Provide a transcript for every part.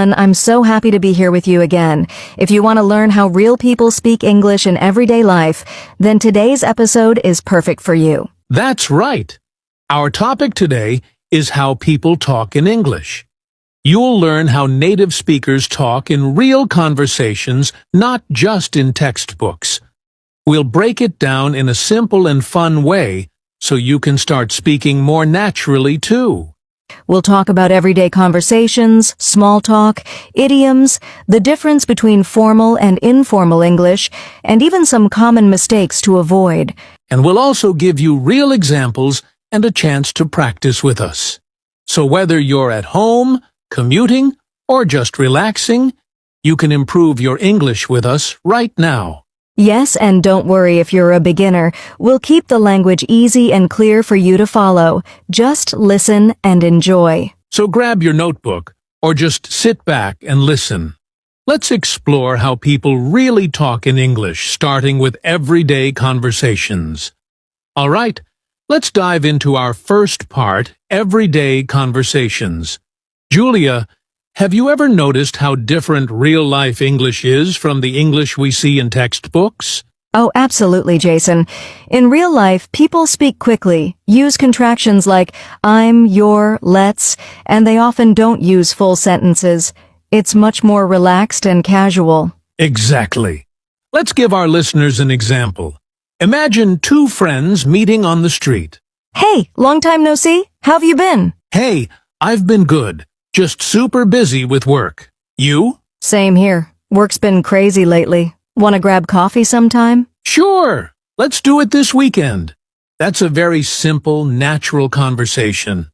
everyone. I'm so happy to be here with you again. If you want to learn how real people speak English in everyday life, then today's episode is perfect for you. That's right. Our topic today is how people talk in English. You'll learn how native speakers talk in real conversations, not just in textbooks. We'll break it down in a simple and fun way so you can start speaking more naturally too. We'll talk about everyday conversations, small talk, idioms, the difference between formal and informal English, and even some common mistakes to avoid. And we'll also give you real examples and a chance to practice with us. So whether you're at home, commuting, or just relaxing, you can improve your English with us right now. Yes, and don't worry if you're a beginner. We'll keep the language easy and clear for you to follow. Just listen and enjoy. So grab your notebook or just sit back and listen. Let's explore how people really talk in English, starting with everyday conversations. All right, let's dive into our first part, everyday conversations. Julia, have you ever noticed how different real-life English is from the English we see in textbooks? Oh, absolutely, Jason. In real life, people speak quickly, use contractions like I'm, your, let's, and they often don't use full sentences. It's much more relaxed and casual. Exactly. Let's give our listeners an example. Imagine two friends meeting on the street. Hey, long time no see. How have you been? Hey, I've been good. Just super busy with work. You? Same here. Work's been crazy lately. Want to grab coffee sometime? Sure. Let's do it this weekend. That's a very simple, natural conversation.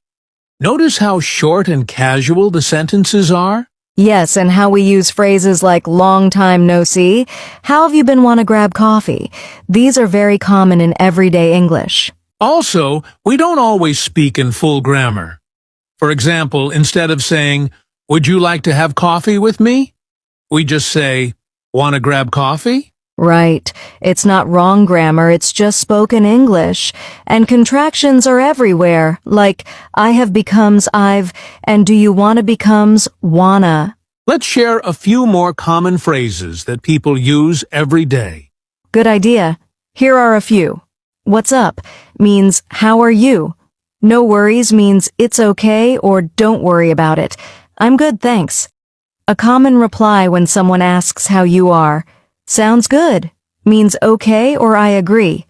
Notice how short and casual the sentences are? Yes, and how we use phrases like long time no see. How have you been? Want to grab coffee? These are very common in everyday English. Also, we don't always speak in full grammar. For example, instead of saying, "Would you like to have coffee with me?" we just say, "Want to grab coffee?" Right. It's not wrong grammar, it's just spoken English. And contractions are everywhere, like I have becomes I've, and do you wanna becomes wanna. Let's share a few more common phrases that people use every day. Good idea. Here are a few. What's up means how are you? No worries means it's okay or don't worry about it. I'm good, thanks. A common reply when someone asks how you are. Sounds good means okay or I agree.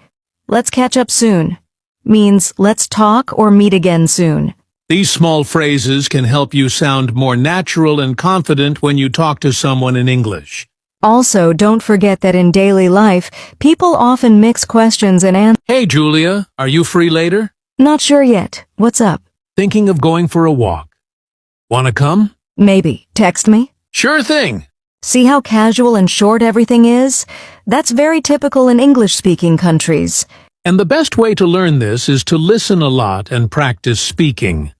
Let's catch up soon means let's talk or meet again soon. These small phrases can help you sound more natural and confident when you talk to someone in English. Also, don't forget that in daily life, people often mix questions and answers. Hey, Julia, are you free later? Not sure yet. What's up? Thinking of going for a walk. Wanna come? Maybe. Text me? Sure thing. See how casual and short everything is? That's very typical in English-speaking countries. And the best way to learn this is to listen a lot and practice speaking.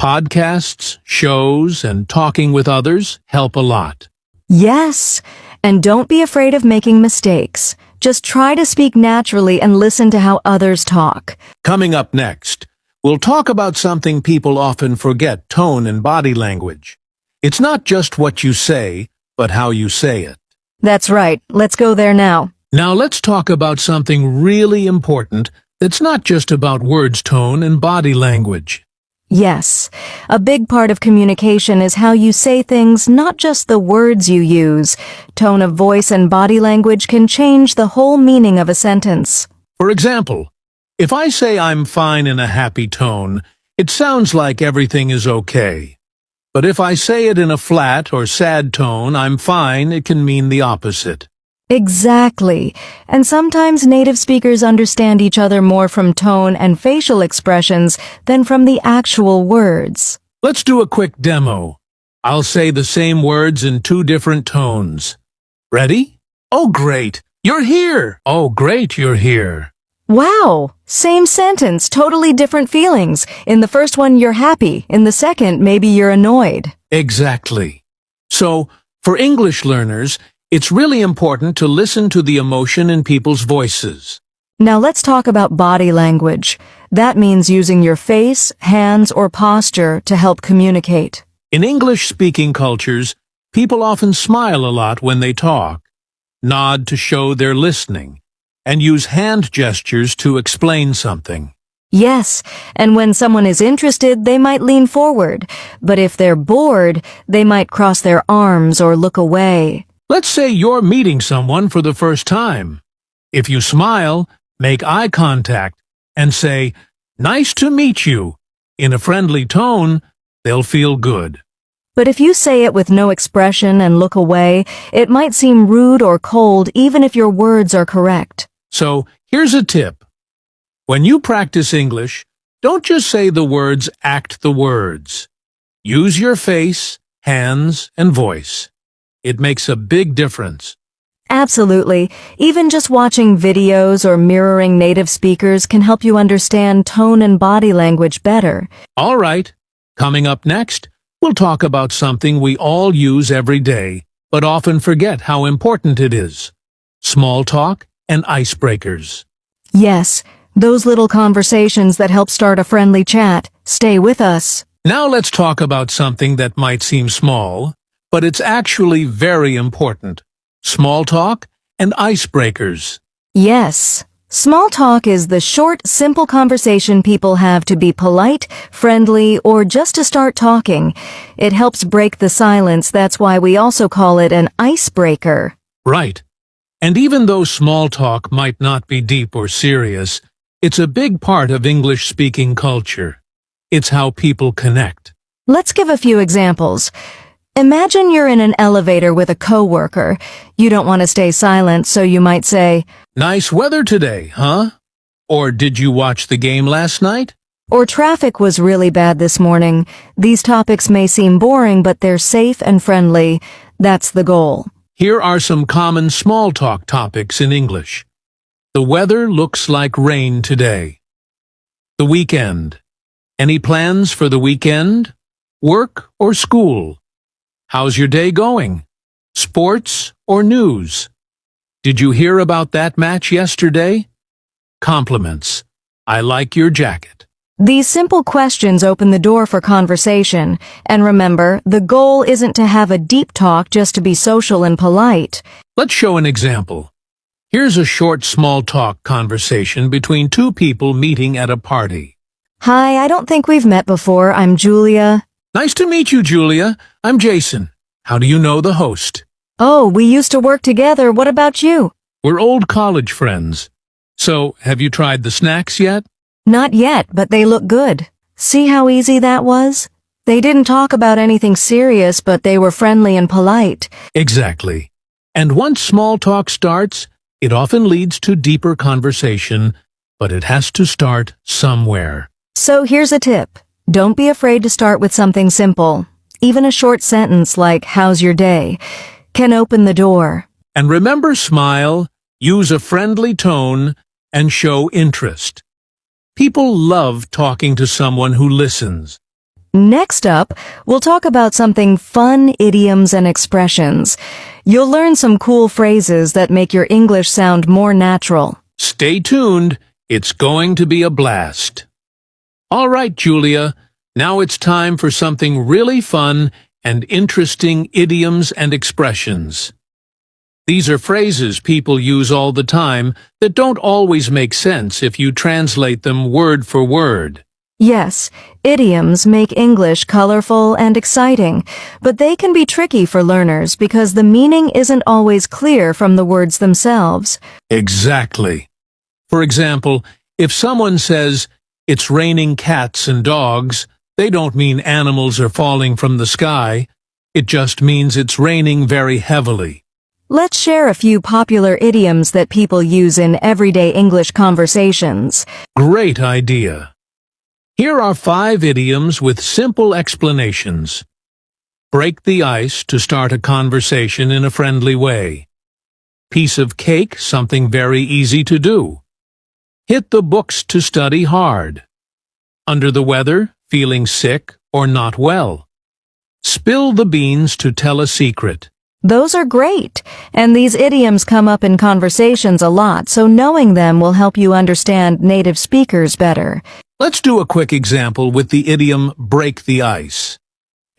Podcasts, shows, and talking with others help a lot. Yes, and don't be afraid of making mistakes. Just try to speak naturally and listen to how others talk. Coming up next, we'll talk about something people often forget, tone and body language. It's not just what you say, but how you say it. That's right. Let's go there now. Now let's talk about something really important that's not just about words, tone, and body language. Yes, a big part of communication is how you say things, not just the words you use. Tone of voice and body language can change the whole meaning of a sentence. For example, if I say I'm fine in a happy tone, it sounds like everything is okay. But if I say it in a flat or sad tone, I'm fine, it can mean the opposite. Exactly. And sometimes native speakers understand each other more from tone and facial expressions than from the actual words. Let's do a quick demo. I'll say the same words in two different tones. Ready? Oh, great. You're here. Oh, great. You're here. Wow! Same sentence, totally different feelings. In the first one, you're happy. In the second, maybe you're annoyed. Exactly. So, for English learners, it's really important to listen to the emotion in people's voices. Now let's talk about body language. That means using your face, hands, or posture to help communicate. In English-speaking cultures, people often smile a lot when they talk, nod to show they're listening, and use hand gestures to explain something. Yes, and when someone is interested, they might lean forward, but if they're bored, they might cross their arms or look away. Let's say you're meeting someone for the first time. If you smile, make eye contact, and say, "Nice to meet you," in a friendly tone, they'll feel good. But if you say it with no expression and look away, it might seem rude or cold even if your words are correct. So, here's a tip. When you practice English, don't just say the words, act the words. Use your face, hands, and voice. It makes a big difference. Absolutely. Even just watching videos or mirroring native speakers can help you understand tone and body language better. All right, coming up next, we'll talk about something we all use every day, but often forget how important it is. Small talk and icebreakers. Yes, those little conversations that help start a friendly chat. Stay with us. Now let's talk about something that might seem small, but it's actually very important. Small talk and icebreakers. Yes. Small talk is the short, simple conversation people have to be polite, friendly, or just to start talking. It helps break the silence. That's why we also call it an icebreaker. Right. And even though small talk might not be deep or serious, it's a big part of English-speaking culture. It's how people connect. Let's give a few examples. Imagine you're in an elevator with a coworker. You don't want to stay silent, so you might say, "Nice weather today, huh?" Or, "Did you watch the game last night?" or "Traffic was really bad this morning." These topics may seem boring, but they're safe and friendly. That's the goal. Here are some common small talk topics in English. The weather looks like rain today. The weekend. Any plans for the weekend? Work or school? How's your day going? Sports or news? Did you hear about that match yesterday? Compliments. I like your jacket. These simple questions open the door for conversation. And remember, the goal isn't to have a deep talk just to be social and polite. Let's show an example. Here's a short small talk conversation between two people meeting at a party. Hi, I don't think we've met before. I'm Julia. Nice to meet you, Julia. I'm Jason. How do you know the host? Oh, we used to work together. What about you? We're old college friends. So, have you tried the snacks yet? Not yet, but they look good. See how easy that was? They didn't talk about anything serious, but they were friendly and polite. Exactly. And once small talk starts, it often leads to deeper conversation, but it has to start somewhere. So here's a tip. Don't be afraid to start with something simple. Even a short sentence like, "How's your day?" can open the door. And remember, smile, use a friendly tone, and show interest. People love talking to someone who listens. Next up, we'll talk about something fun, idioms and expressions. You'll learn some cool phrases that make your English sound more natural. Stay tuned. It's going to be a blast. All right, Julia. Now it's time for something really fun and interesting idioms and expressions. These are phrases people use all the time that don't always make sense if you translate them word for word. Yes, idioms make English colorful and exciting, but they can be tricky for learners because the meaning isn't always clear from the words themselves. Exactly. For example, if someone says, "It's raining cats and dogs," they don't mean animals are falling from the sky. It just means it's raining very heavily. Let's share a few popular idioms that people use in everyday English conversations. Great idea. Here are 5 idioms with simple explanations. Break the ice to start a conversation in a friendly way. Piece of cake, something very easy to do. Hit the books to study hard. Under the weather, feeling sick or not well. Spill the beans to tell a secret. Those are great, and these idioms come up in conversations a lot, so knowing them will help you understand native speakers better. Let's do a quick example with the idiom break the ice.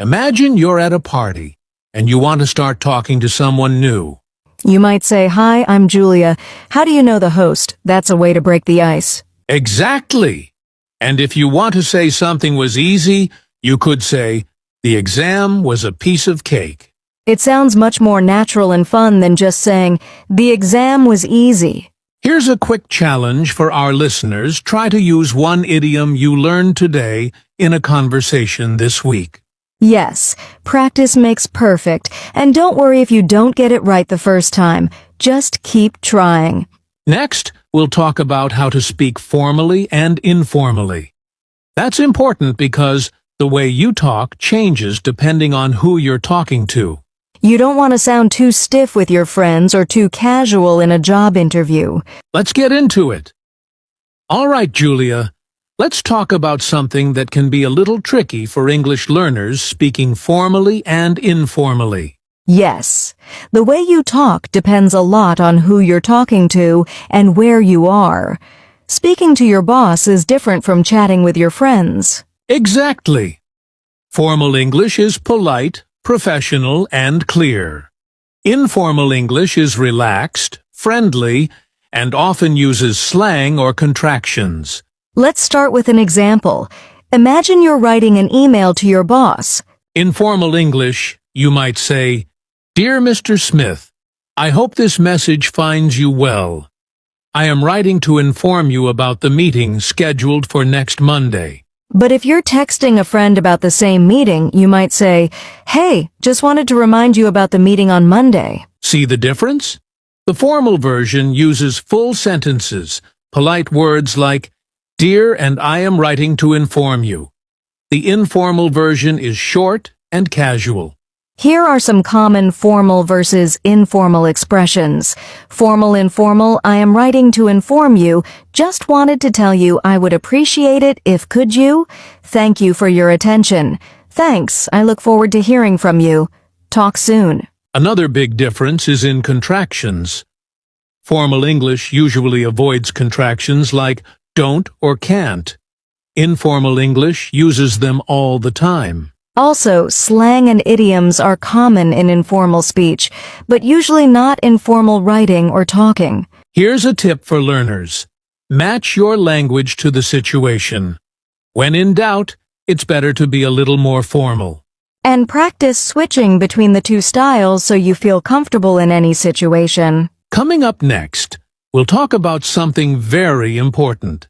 Imagine you're at a party and you want to start talking to someone new. You might say, "Hi, I'm Julia. How do you know the host?" That's a way to break the ice. Exactly. And if you want to say something was easy, you could say, "The exam was a piece of cake." It sounds much more natural and fun than just saying, "The exam was easy." Here's a quick challenge for our listeners. Try to use one idiom you learned today in a conversation this week. Yes, practice makes perfect, and don't worry if you don't get it right the first time. Just keep trying. Next, we'll talk about how to speak formally and informally. That's important because the way you talk changes depending on who you're talking to. You don't want to sound too stiff with your friends or too casual in a job interview. Let's get into it. All right, Julia, let's talk about something that can be a little tricky for English learners speaking formally and informally. Yes, the way you talk depends a lot on who you're talking to and where you are. Speaking to your boss is different from chatting with your friends. Exactly. Formal English is polite, professional, and clear. Informal English is relaxed, friendly, and often uses slang or contractions. Let's start with an example. Imagine you're writing an email to your boss. In formal English, you might say, "Dear Mr. Smith, I hope this message finds you well. I am writing to inform you about the meeting scheduled for next Monday." But if you're texting a friend about the same meeting, you might say, "Hey, just wanted to remind you about the meeting on Monday." See the difference? The formal version uses full sentences, polite words like, "Dear, and I am writing to inform you." The informal version is short and casual. Here are some common formal versus informal expressions. Formal, informal, "I am writing to inform you. Just wanted to tell you I would appreciate it if could you? Thank you for your attention. Thanks, I look forward to hearing from you. Talk soon." Another big difference is in contractions. Formal English usually avoids contractions like don't or can't. Informal English uses them all the time. Also, slang and idioms are common in informal speech, but usually not in formal writing or talking. Here's a tip for learners. Match your language to the situation. When in doubt, it's better to be a little more formal. And practice switching between the two styles so you feel comfortable in any situation. Coming up next, we'll talk about something very important.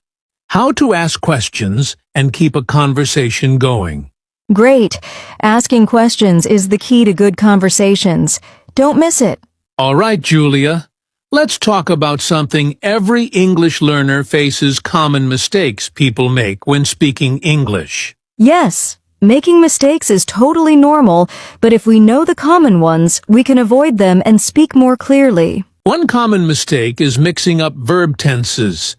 How to ask questions and keep a conversation going. Great. Asking questions is the key to good conversations. Don't miss it. All right, Julia. Let's talk about something every English learner faces: common mistakes people make when speaking English. Yes, making mistakes is totally normal, but if we know the common ones, we can avoid them and speak more clearly. One common mistake is mixing up verb tenses.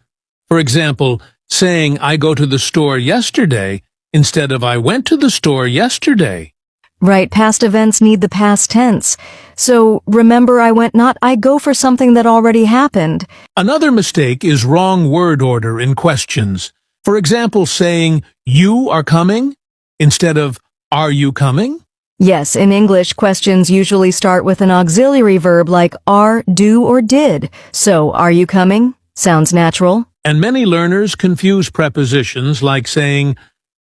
For example, saying "I go to the store yesterday" instead of "I went to the store yesterday." Right, past events need the past tense. So remember "I went," not "I go" for something that already happened. Another mistake is wrong word order in questions. For example, saying "You are coming" instead of "Are you coming?" Yes, in English, questions usually start with an auxiliary verb like are, do, or did. So, "Are you coming?" sounds natural. And many learners confuse prepositions like saying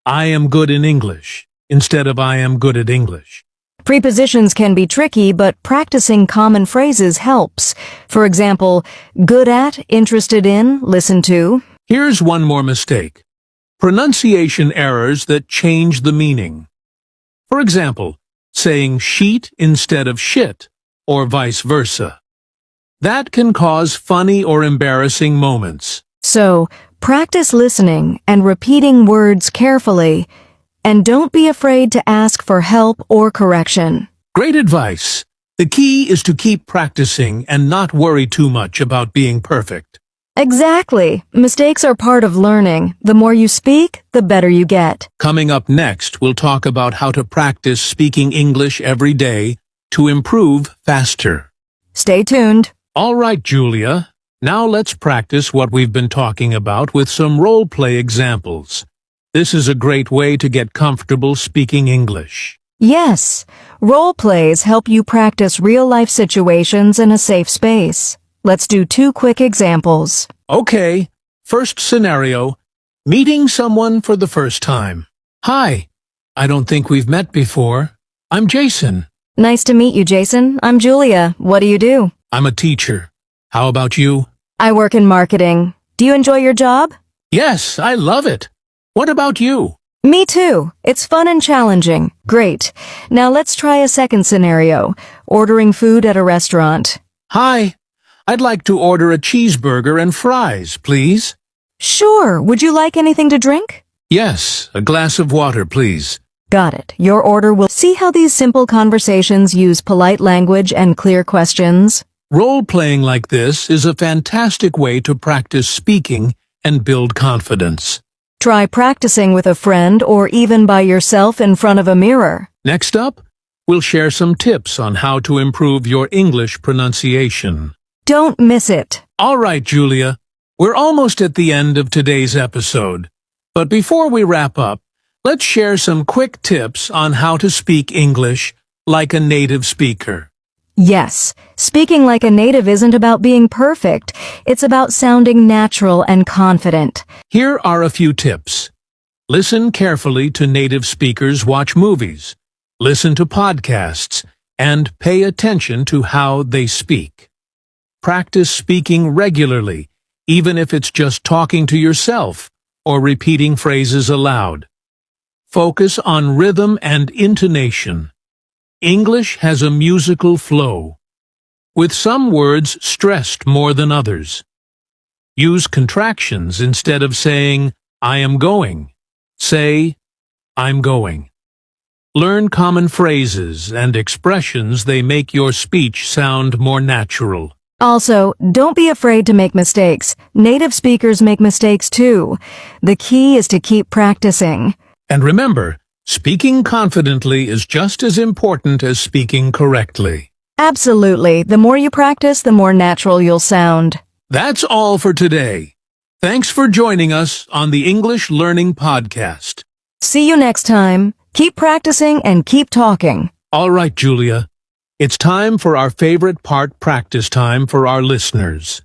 "I am good in English" instead of "I am good at English." Prepositions can be tricky, but practicing common phrases helps. For example, good at, interested in, listen to. Here's one more mistake. Pronunciation errors that change the meaning. For example, saying sheet instead of shit, or vice versa. That can cause funny or embarrassing moments. So, practice listening and repeating words carefully. And don't be afraid to ask for help or correction. Great advice. The key is to keep practicing and not worry too much about being perfect. Exactly. Mistakes are part of learning. The more you speak, the better you get. Coming up next, we'll talk about how to practice speaking English every day to improve faster. Stay tuned. All right, Julia. Now let's practice what we've been talking about with some role-play examples. This is a great way to get comfortable speaking English. Yes, role plays help you practice real-life situations in a safe space. Let's do 2 quick examples. Okay, first scenario, meeting someone for the first time. Hi, I don't think we've met before. I'm Jason. Nice to meet you, Jason. I'm Julia. What do you do? I'm a teacher. How about you? I work in marketing. Do you enjoy your job? Yes, I love it. What about you? Me too. It's fun and challenging. Great. Now let's try a second scenario. Ordering food at a restaurant. Hi, I'd like to order a cheeseburger and fries, please. Sure. Would you like anything to drink? Yes, a glass of water, please. Got it. Your order will see how these simple conversations use polite language and clear questions. Role-playing like this is a fantastic way to practice speaking and build confidence. Try practicing with a friend or even by yourself in front of a mirror. Next up, we'll share some tips on how to improve your English pronunciation. Don't miss it. All right, Julia, we're almost at the end of today's episode. But before we wrap up, let's share some quick tips on how to speak English like a native speaker. Yes, speaking like a native isn't about being perfect. It's about sounding natural and confident. Here are a few tips. Listen carefully to native speakers watch movies, listen to podcasts, and pay attention to how they speak. Practice speaking regularly, even if it's just talking to yourself or repeating phrases aloud. Focus on rhythm and intonation. English has a musical flow, with some words stressed more than others. Use contractions instead of saying, I am going. Say, I'm going. Learn common phrases and expressions. They make your speech sound more natural. Also, don't be afraid to make mistakes. Native speakers make mistakes too. The key is to keep practicing. And remember, speaking confidently is just as important as speaking correctly. Absolutely. The more you practice, the more natural you'll sound. That's all for today. Thanks for joining us on the English Learning Podcast. See you next time. Keep practicing and keep talking. All right, Julia. It's time for our favorite part, practice time for our listeners.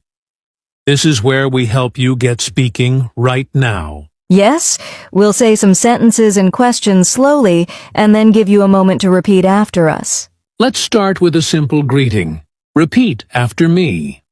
This is where we help you get speaking right now. Yes, we'll say some sentences and questions slowly and then give you a moment to repeat after us. Let's start with a simple greeting. Repeat after me.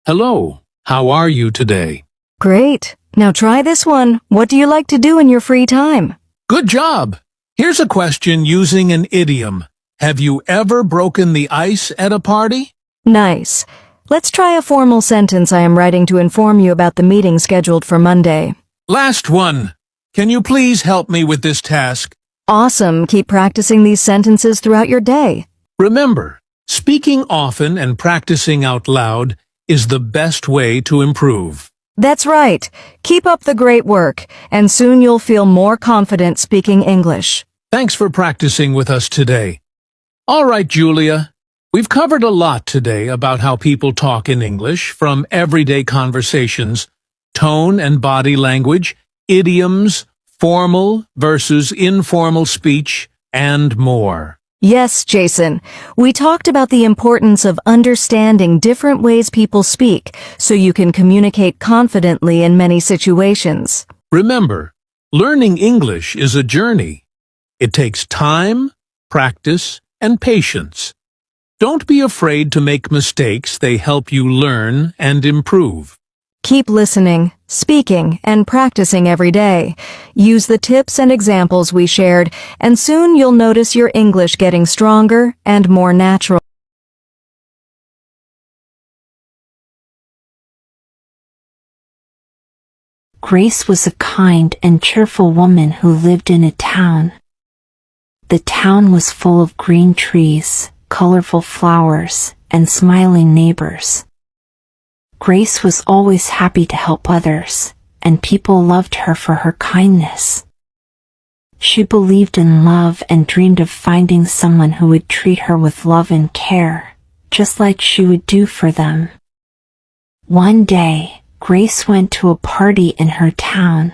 Hello, how are you today? Great. Now try this one. What do you like to do in your free time? Good job. Here's a question using an idiom. Have you ever broken the ice at a party? Nice. Let's try a formal sentence I am writing to inform you about the meeting scheduled for Monday. Last one. Can you please help me with this task? Awesome. Keep practicing these sentences throughout your day. Remember, speaking often and practicing out loud is the best way to improve. That's right. Keep up the great work, and soon you'll feel more confident speaking English. Thanks for practicing with us today. All right, Julia. We've covered a lot today about how people talk in English, from everyday conversations, tone and body language, idioms, formal versus informal speech, and more. Yes, Jason. We talked about the importance of understanding different ways people speak so you can communicate confidently in many situations. Remember, learning English is a journey. It takes time, practice, and patience. Don't be afraid to make mistakes. They help you learn and improve. Keep listening, speaking, and practicing every day. Use the tips and examples we shared, and soon you'll notice your English getting stronger and more natural. Grace was a kind and cheerful woman who lived in a town. The town was full of green trees, colorful flowers, and smiling neighbors. Grace was always happy to help others, and people loved her for her kindness. She believed in love and dreamed of finding someone who would treat her with love and care, just like she would do for them. One day, Grace went to a party in her town.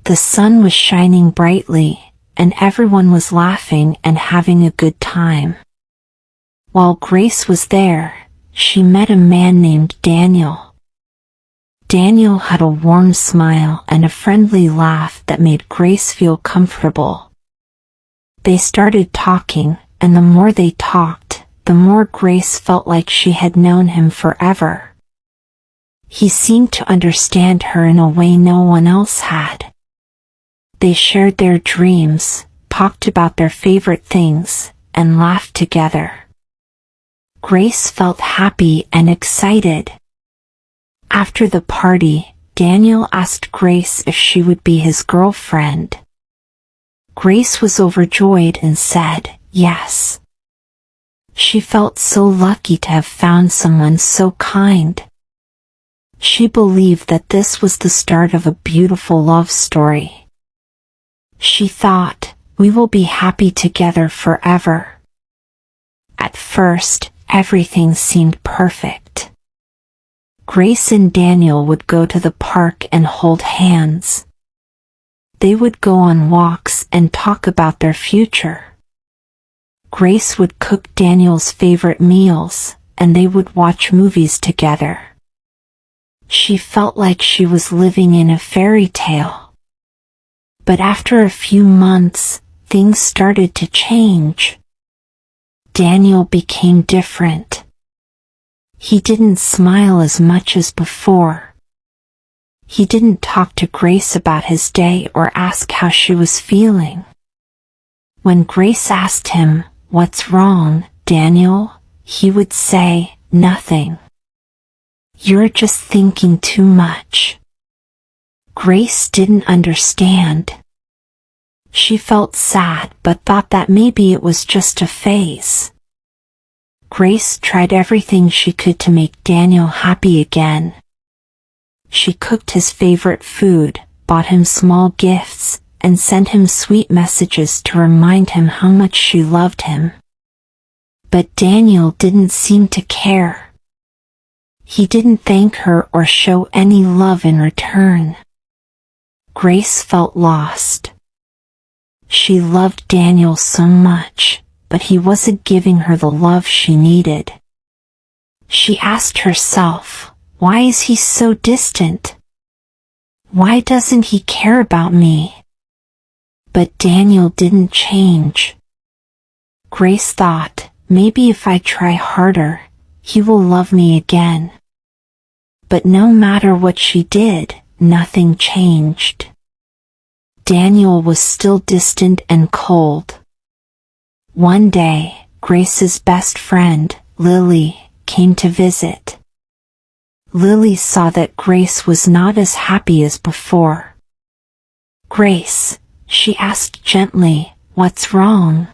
The sun was shining brightly, and everyone was laughing and having a good time. While Grace was there, she met a man named Daniel. Daniel had a warm smile and a friendly laugh that made Grace feel comfortable. They started talking, and the more they talked, the more Grace felt like she had known him forever. He seemed to understand her in a way no one else had. They shared their dreams, talked about their favorite things, and laughed together. Grace felt happy and excited. After the party, Daniel asked Grace if she would be his girlfriend. Grace was overjoyed and said, yes. She felt so lucky to have found someone so kind. She believed that this was the start of a beautiful love story. She thought, we will be happy together forever. At first, everything seemed perfect. Grace and Daniel would go to the park and hold hands. They would go on walks and talk about their future. Grace would cook Daniel's favorite meals, and they would watch movies together. She felt like she was living in a fairy tale. But after a few months, things started to change. Daniel became different. He didn't smile as much as before. He didn't talk to Grace about his day or ask how she was feeling. When Grace asked him, "What's wrong, Daniel?" he would say, "Nothing. You're just thinking too much." Grace didn't understand. She felt sad but thought that maybe it was just a phase. Grace tried everything she could to make Daniel happy again. She cooked his favorite food, bought him small gifts, and sent him sweet messages to remind him how much she loved him. But Daniel didn't seem to care. He didn't thank her or show any love in return. Grace felt lost. She loved Daniel so much, but he wasn't giving her the love she needed. She asked herself, why is he so distant? Why doesn't he care about me? But Daniel didn't change. Grace thought, maybe if I try harder, he will love me again. But no matter what she did, nothing changed. Daniel was still distant and cold. One day, Grace's best friend, Lily, came to visit. Lily saw that Grace was not as happy as before. "Grace," she asked gently, "what's wrong?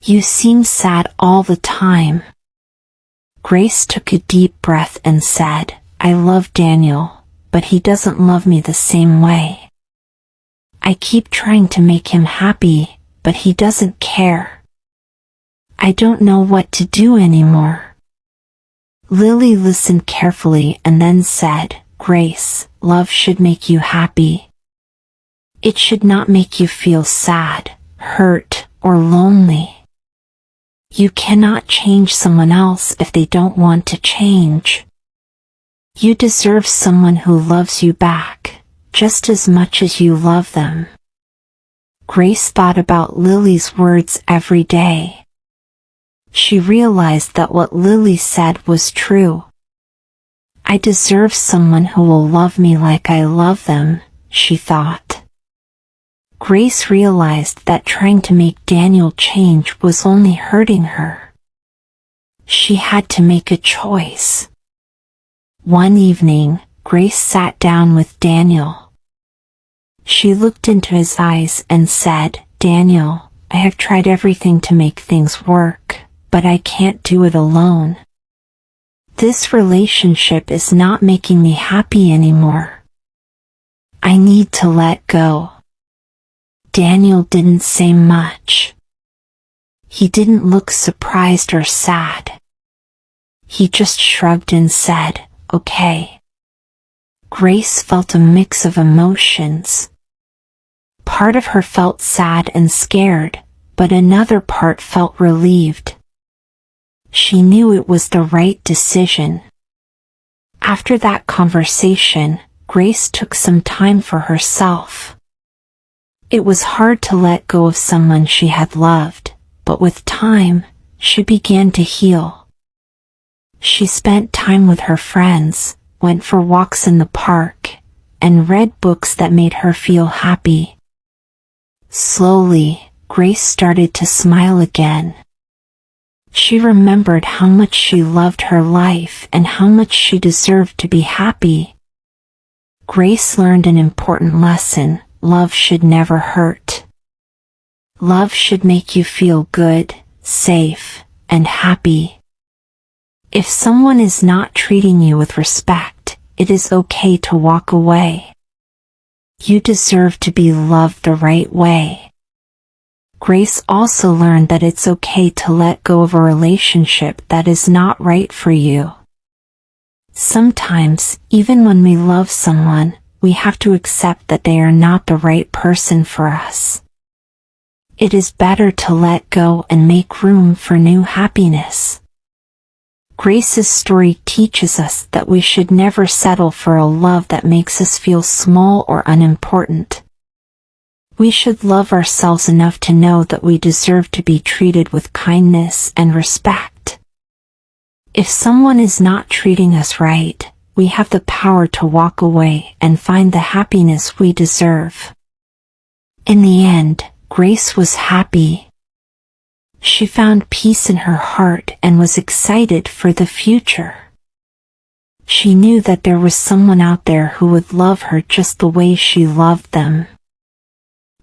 You seem sad all the time." Grace took a deep breath and said, "I love Daniel, but he doesn't love me the same way. I keep trying to make him happy, but he doesn't care. I don't know what to do anymore." Lily listened carefully and then said, "Grace, love should make you happy. It should not make you feel sad, hurt, or lonely. You cannot change someone else if they don't want to change. You deserve someone who loves you back, just as much as you love them." Grace thought about Lily's words every day. She realized that what Lily said was true. "I deserve someone who will love me like I love them," she thought. Grace realized that trying to make Daniel change was only hurting her. She had to make a choice. One evening, Grace sat down with Daniel. She looked into his eyes and said, "Daniel, I have tried everything to make things work, but I can't do it alone. This relationship is not making me happy anymore. I need to let go." Daniel didn't say much. He didn't look surprised or sad. He just shrugged and said, "Okay." Grace felt a mix of emotions. Part of her felt sad and scared, but another part felt relieved. She knew it was the right decision. After that conversation, Grace took some time for herself. It was hard to let go of someone she had loved, but with time, she began to heal. She spent time with her friends, went for walks in the park, and read books that made her feel happy. Slowly, Grace started to smile again. She remembered how much she loved her life and how much she deserved to be happy. Grace learned an important lesson: love should never hurt. Love should make you feel good, safe, and happy. If someone is not treating you with respect, it is okay to walk away. You deserve to be loved the right way. Grace also learned that it's okay to let go of a relationship that is not right for you. Sometimes, even when we love someone, we have to accept that they are not the right person for us. It is better to let go and make room for new happiness. Grace's story teaches us that we should never settle for a love that makes us feel small or unimportant. We should love ourselves enough to know that we deserve to be treated with kindness and respect. If someone is not treating us right, we have the power to walk away and find the happiness we deserve. In the end, Grace was happy. She found peace in her heart and was excited for the future. She knew that there was someone out there who would love her just the way she loved them.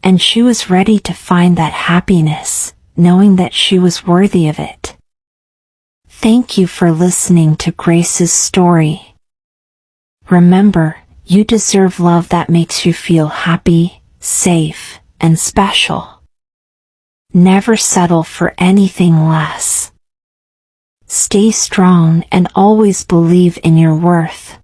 And she was ready to find that happiness, knowing that she was worthy of it. Thank you for listening to Grace's story. Remember, you deserve love that makes you feel happy, safe, and special. Never settle for anything less. Stay strong and always believe in your worth.